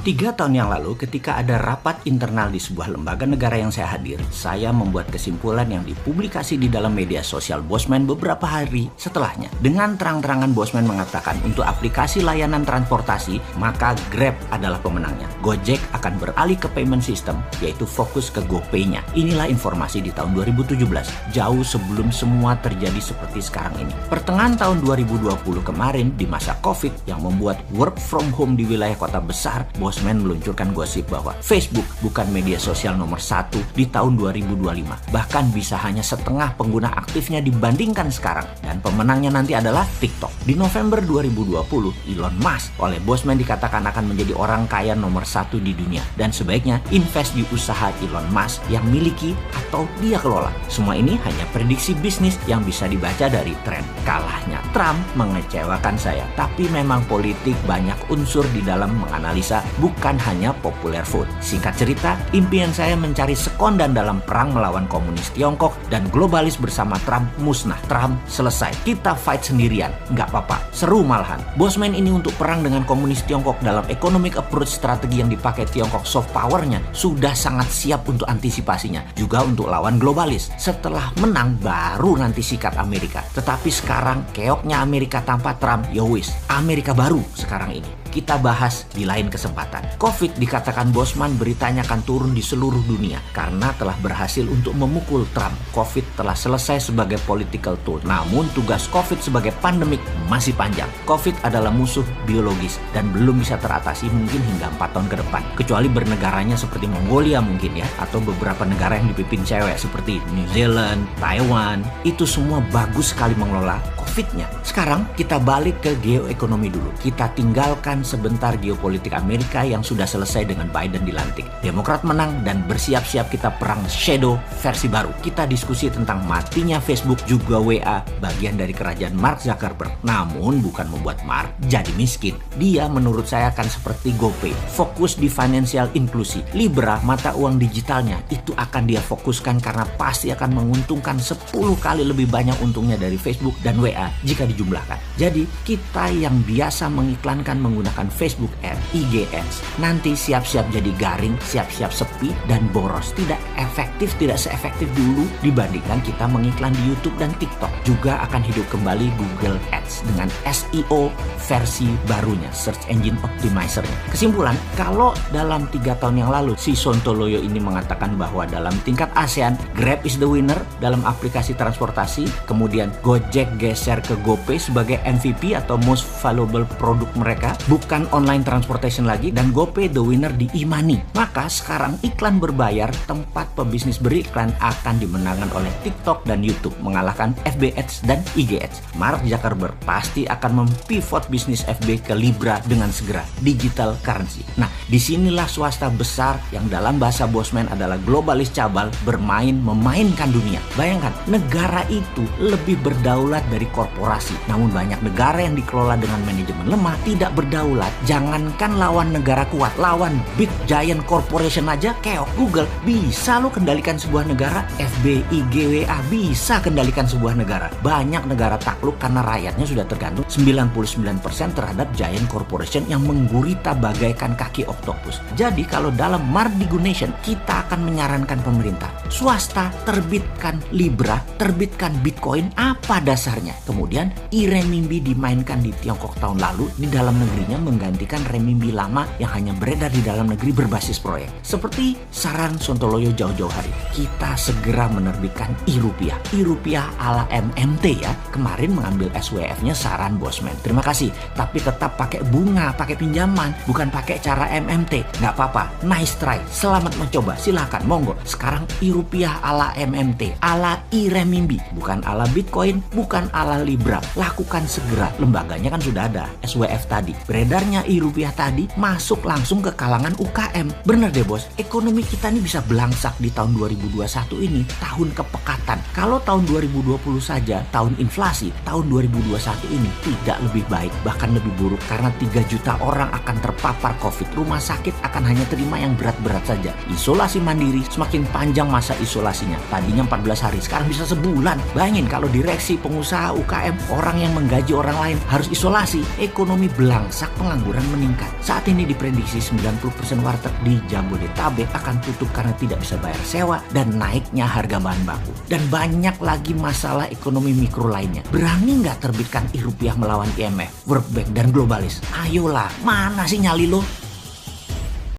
3 tahun yang lalu ketika ada rapat internal di sebuah lembaga negara yang saya hadir, saya membuat kesimpulan yang dipublikasi di dalam media sosial Bosman beberapa hari setelahnya. Dengan terang-terangan Bosman mengatakan untuk aplikasi layanan transportasi, maka Grab adalah pemenangnya. Gojek akan beralih ke payment system, yaitu fokus ke GoPay-nya. Inilah informasi di tahun 2017, jauh sebelum semua terjadi seperti sekarang ini. Pertengahan tahun 2020 kemarin, di masa COVID yang membuat work from home di wilayah kota besar, Bosman meluncurkan gosip bahwa Facebook bukan media sosial nomor 1 di tahun 2025. Bahkan bisa hanya setengah pengguna aktifnya dibandingkan sekarang. Dan pemenangnya nanti adalah TikTok. Di November 2020, Elon Musk oleh Bosman dikatakan akan menjadi orang kaya nomor 1 di dunia. Dan sebaiknya invest di usaha Elon Musk yang miliki atau dia kelola. Semua ini hanya prediksi bisnis yang bisa dibaca dari tren. Kalahnya Trump mengecewakan saya. Tapi memang politik banyak unsur di dalam menganalisa, bukan hanya popular vote. Singkat cerita, impian saya mencari sekondan dalam perang melawan komunis Tiongkok dan globalis bersama Trump musnah. Trump selesai. Kita fight sendirian. Nggak apa-apa. Seru malahan. Bosman ini untuk perang dengan komunis Tiongkok dalam economic approach strategi yang dipakai Tiongkok soft powernya sudah sangat siap untuk antisipasinya. Juga untuk lawan globalis. Setelah menang baru nanti sikat Amerika. Tetapi sekarang keoknya Amerika tanpa Trump, yowis. Amerika baru sekarang ini. Kita bahas di lain kesempatan. COVID dikatakan Bosman beritanya akan turun di seluruh dunia karena telah berhasil untuk memukul Trump. COVID telah selesai sebagai political tool. Namun tugas COVID sebagai pandemik masih panjang. COVID adalah musuh biologis dan belum bisa teratasi mungkin hingga 4 tahun ke depan. Kecuali bernegaranya seperti Mongolia mungkin ya, atau beberapa negara yang dipimpin cewek seperti New Zealand, Taiwan. Itu semua bagus sekali mengelola COVID-nya. Sekarang kita balik ke geoekonomi dulu. Kita tinggalkan sebentar geopolitik Amerika yang sudah selesai dengan Biden dilantik. Demokrat menang dan bersiap-siap kita perang shadow versi baru. Kita diskusi tentang matinya Facebook juga WA, bagian dari kerajaan Mark Zuckerberg. Namun bukan membuat Mark jadi miskin. Dia menurut saya akan seperti GoPay, fokus di financial inklusi. Libra, mata uang digitalnya, itu akan dia fokuskan karena pasti akan menguntungkan 10 kali lebih banyak untungnya dari Facebook dan WA jika dijumlahkan. Jadi kita yang biasa mengiklankan menggunakan Facebook Ads, IG Ads, nanti siap-siap jadi garing, siap-siap sepi dan boros. Tidak efektif, tidak seefektif dulu dibandingkan kita mengiklan di YouTube dan TikTok. Juga akan hidup kembali Google Ads dengan SEO versi barunya, Search Engine Optimizer-nya. Kesimpulan, kalau dalam 3 tahun yang lalu si Sontoloyo ini mengatakan bahwa dalam tingkat ASEAN, Grab is the winner dalam aplikasi transportasi, kemudian Gojek geser ke GoPay sebagai MVP atau most valuable produk mereka, bukan online transportation lagi, dan GoPay the winner di e-money. Maka sekarang iklan berbayar, tempat pebisnis beriklan akan dimenangkan oleh TikTok dan YouTube, mengalahkan FB Ads dan IG Ads. Mark Zuckerberg pasti akan mempivot bisnis FB ke Libra dengan segera, digital currency. Nah, disinilah swasta besar yang dalam bahasa Bosman adalah globalis cabal memainkan dunia. Bayangkan, negara itu lebih berdaulat dari korporasi. Namun banyak negara yang dikelola dengan manajemen lemah tidak berdaulat. Jangankan lawan negara kuat, lawan big giant corporation aja keok. Google bisa lo kendalikan sebuah negara, FB, IG, WA bisa kendalikan sebuah negara. Banyak negara takluk karena rakyatnya sudah tergantung 99% terhadap giant corporation yang menggurita bagaikan kaki oktopus. Jadi kalau dalam Mardigunation kita akan menyarankan pemerintah swasta terbitkan Libra, terbitkan Bitcoin, apa dasarnya? Kemudian e-renminbi dimainkan di Tiongkok tahun lalu, di dalam negerinya menggantikan renminbi lama yang hanya beredar di dalam negeri berbasis proyek. Seperti saran Sontoloyo jauh-jauh hari, kita segera menerbitkan e-rupiah. E-rupiah ala MMT ya. Kemarin mengambil SWF-nya saran Bosman. Terima kasih, tapi tetap pakai bunga, pakai pinjaman, bukan pakai cara MMT. Nggak apa-apa, nice try, selamat mencoba, silakan, monggo. Sekarang e-rupiah ala MMT, ala e-renminbi, bukan ala Bitcoin, bukan ala Libra. Lakukan segera, lembaganya kan sudah ada, SWF tadi. Beredarnya e-rupiah tadi masuk langsung ke kalangan UKM. Bener deh bos, ekonomi kita ini bisa belangsak di tahun 2021 ini, tahun kepekatan. Kalau tahun 2020 saja, tahun inflasi, tahun 2021 ini tidak lebih baik, bahkan lebih buruk karena 3 juta orang akan terpapar COVID. Rumah sakit akan hanya terima yang berat-berat saja. Isolasi mandiri, semakin panjang masa isolasinya. Tadinya 14 hari, sekarang bisa sebulan. Bayangin kalau direksi, pengusaha, UKM, orang yang menggaji orang lain harus isolasi, ekonomi belangsak, pengangguran meningkat. Saat ini diprediksi 90% warteg di Jabodetabek akan tutup karena tidak bisa bayar sewa dan naiknya harga bahan baku. Dan banyak lagi masalah ekonomi mikro lainnya. Berani nggak terbitkan rupiah melawan IMF, World Bank, dan globalis? Ayolah, mana sih nyali lo?